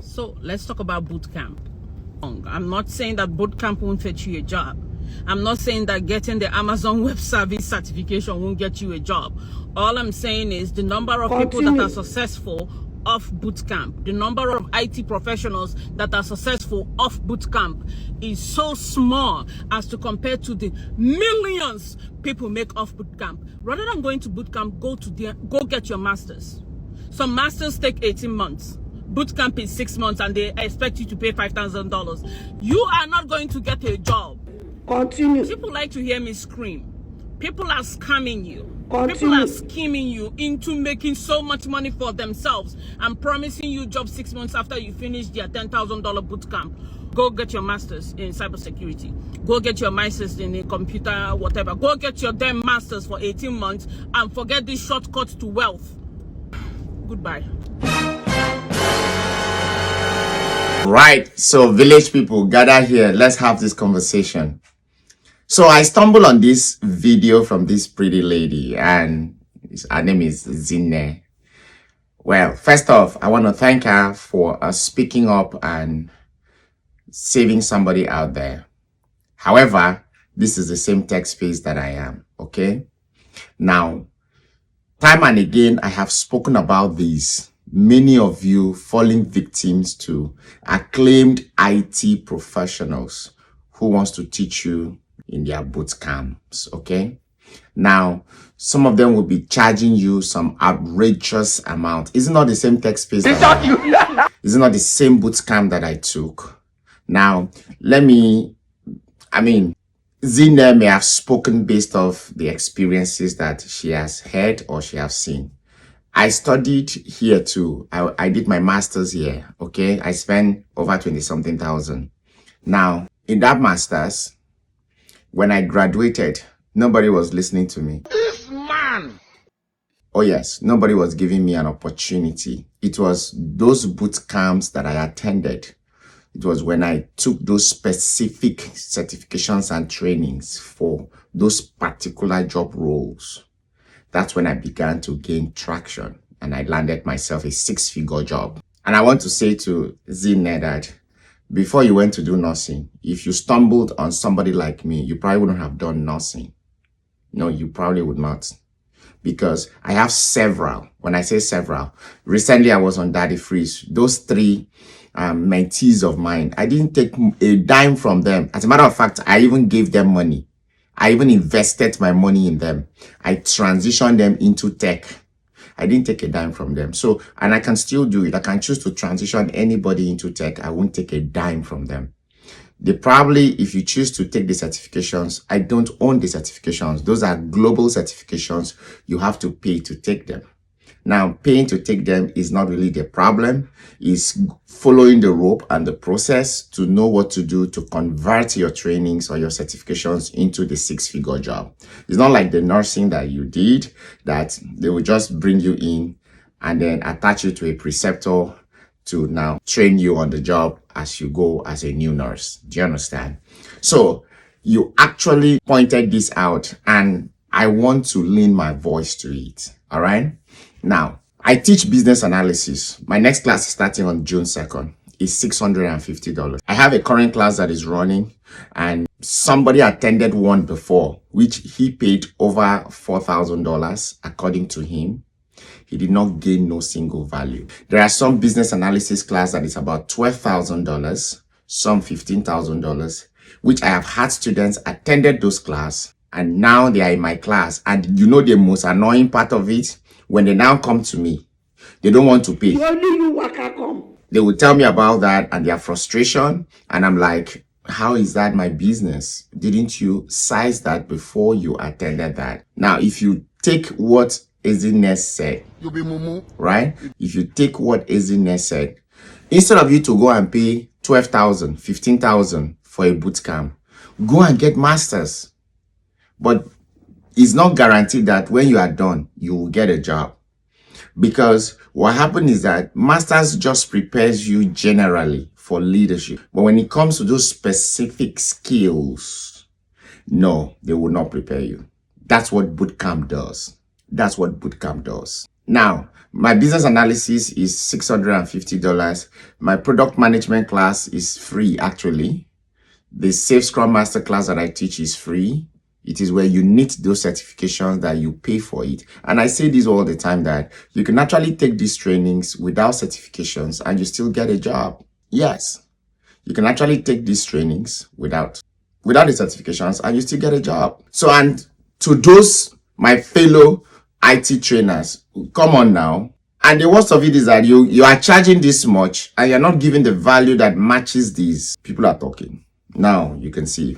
So let's talk about bootcamp. I'm not saying that bootcamp won't fetch you a job. I'm not saying that getting the Amazon Web Service certification won't get you a job. All I'm saying is the number of people that are successful off bootcamp, the number of IT professionals that are successful off bootcamp is so small as to compare to the millions people make off bootcamp. Rather than going to bootcamp, go get your masters. Some masters take 18 months. Bootcamp is 6 months and they expect you to pay $5,000. You are not going to get a job. Continue. People like to hear me scream. People are scamming you. Continue. People are scheming you into making so much money for themselves and promising you job 6 months after you finish their $10,000 bootcamp. Go get your masters in cybersecurity. Go get your masters in computer, whatever. Go get your damn masters for 18 months and forget this shortcut to wealth. Goodbye. Right, so village people, gather here. Let's have this conversation. So I stumbled on this video from this pretty lady, and her name is Zinne. Well, first off, I want to thank her for speaking up and saving somebody out there. However, this is the same tech space that I am, okay? Now, time and again, I have spoken about this. Many of you falling victims to acclaimed IT professionals who wants to teach you in their boot camps, okay? Now, some of them will be charging you some outrageous amount. Is it not the same tech space? Is it not the same boot camp that I took? Now, Zinne may have spoken based off the experiences that she has heard or she has seen. I studied here too. I did my master's here, okay? I spent over 20-something thousand. Now, in that master's, when I graduated, nobody was listening to me. This man! Oh yes, nobody was giving me an opportunity. It was those boot camps that I attended. It was when I took those specific certifications and trainings for those particular job roles. That's when I began to gain traction and I landed myself a 6-figure job. And I want to say to Zinne that before you went to do nursing, if you stumbled on somebody like me, you probably wouldn't have done nursing. No, you probably would not. Because I have several. When I say several, recently I was on Daddy Freeze. Those 3 mentees of mine, I didn't take a dime from them. As a matter of fact, I even gave them money. I even invested my money in them. I transitioned them into tech. I didn't take a dime from them. So, and I can still do it. I can choose to transition anybody into tech. I won't take a dime from them. They probably, if you choose to take the certifications, I don't own the certifications. Those are global certifications. You have to pay to take them. Now, paying to take them is not really the problem. It's following the rope and the process to know what to do to convert your trainings or your certifications into the 6-figure job. It's not like the nursing that you did, that they will just bring you in and then attach you to a preceptor to now train you on the job as you go as a new nurse. Do you understand? So you actually pointed this out and I want to lean my voice to it. All right. Now, I teach business analysis. My next class is starting on June 2nd. It's $650. I have a current class that is running and somebody attended one before, which he paid over $4,000 according to him. He did not gain no single value. There are some business analysis class that is about $12,000, some $15,000, which I have had students attended those class and now they are in my class. And you know the most annoying part of it? When they now come to me, they don't want to pay. They will tell me about that and their frustration. And I'm like, how is that my business? Didn't you size that before you attended that? Now, if you take what Zinne said, You be mumu. right? If you take what Zinne said, instead of you to go and pay 12,000, 15,000 for a boot camp, go and get masters. But it's not guaranteed that when you are done, you will get a job. Because what happens is that masters just prepares you generally for leadership. But when it comes to those specific skills, no, they will not prepare you. That's what bootcamp does. That's what bootcamp does. Now, my business analysis is $650. My product management class is free, actually. The Safe Scrum Master class that I teach is free. It is where you need those certifications that you pay for it. And I say this all the time, that you can actually take these trainings without certifications and you still get a job. Yes, you can actually take these trainings without the certifications and you still get a job. So, and to those, my fellow IT trainers, come on now. And the worst of it is that you are charging this much and you're not giving the value that matches these. People are talking. Now you can see.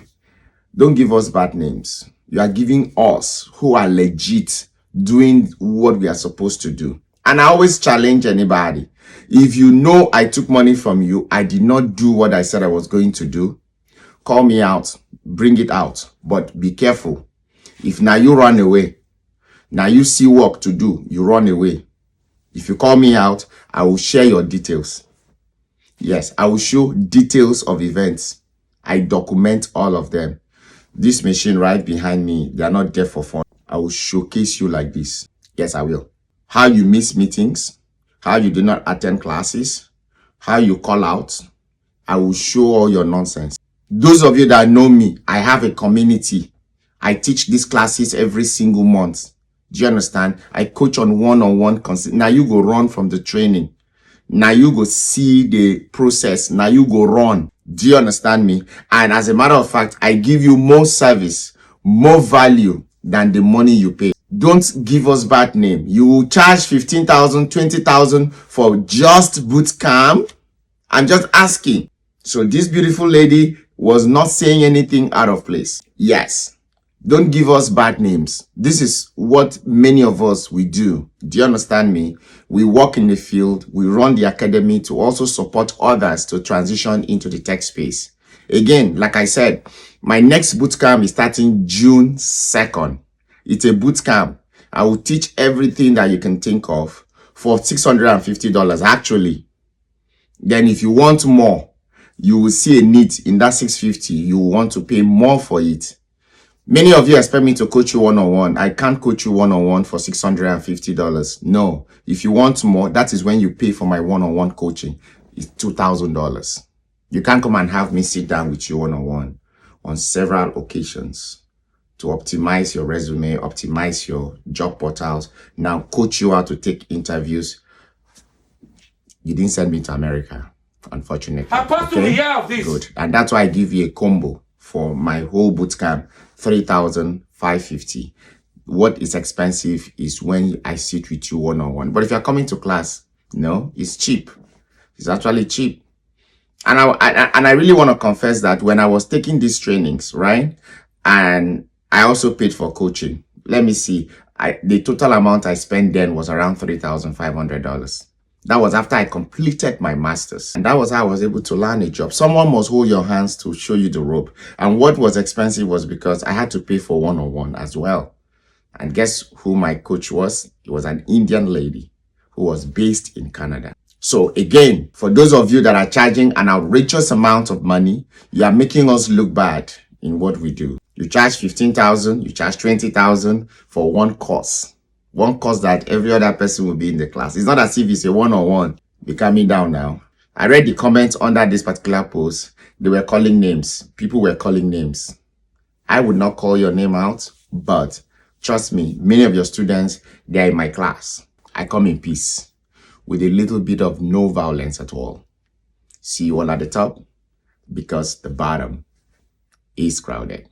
Don't give us bad names. You are giving us, who are legit, doing what we are supposed to do. And I always challenge anybody. If you know I took money from you, I did not do what I said I was going to do, call me out, bring it out. But be careful. If now you run away, now you see work to do, you run away. If you call me out, I will share your details. Yes, I will show details of events. I document all of them. This machine right behind me, they are not there for fun. I will showcase you like this. Yes, I will. How you miss meetings, how you do not attend classes, how you call out. I will show all your nonsense. Those of you that know me, I have a community. I teach these classes every single month. Do you understand? I coach on one-on-one. Now you go run from the training. Now you go see the process. Now you go run. Do you understand me? And as a matter of fact, I give you more service, more value than the money you pay. Don't give us bad name. You will charge 15,000, 20,000 for just boot camp. I'm just asking. So this beautiful lady was not saying anything out of place. Yes. Don't give us bad names. This is what many of us, we do. Do you understand me? We work in the field. We run the academy to also support others to transition into the tech space. Again, like I said, my next bootcamp is starting June 2nd. It's a bootcamp. I will teach everything that you can think of for $650 actually. Then if you want more, you will see a need in that $650. You will want to pay more for it. Many of you expect me to coach you one-on-one. I can't coach you one-on-one for $650. No. If you want more, that is when you pay for my one-on-one coaching. It's $2,000. You can't come and have me sit down with you one-on-one on several occasions to optimize your resume, optimize your job portals, now coach you how to take interviews. You didn't send me to America, unfortunately. Okay? Good. And that's why I give you a combo for my whole bootcamp. $3,550. What is expensive is when I sit with you one-on-one. But if you're coming to class, no, it's cheap. It's actually cheap. And I really want to confess that when I was taking these trainings, right? And I also paid for coaching. Let me see. The total amount I spent then was around $3,500. That was after I completed my master's. And that was how I was able to land a job. Someone must hold your hands to show you the rope. And what was expensive was because I had to pay for one-on-one as well. And guess who my coach was? It was an Indian lady who was based in Canada. So again, for those of you that are charging an outrageous amount of money, you are making us look bad in what we do. You charge 15,000, you charge 20,000 for one course. One course that every other person will be in the class. It's not as if it's a one-on-one. Be calming down now. I read the comments under this particular post. They were calling names. People were calling names. I would not call your name out, but trust me, many of your students, they're in my class. I come in peace with a little bit of no violence at all. See you all at the top because the bottom is crowded.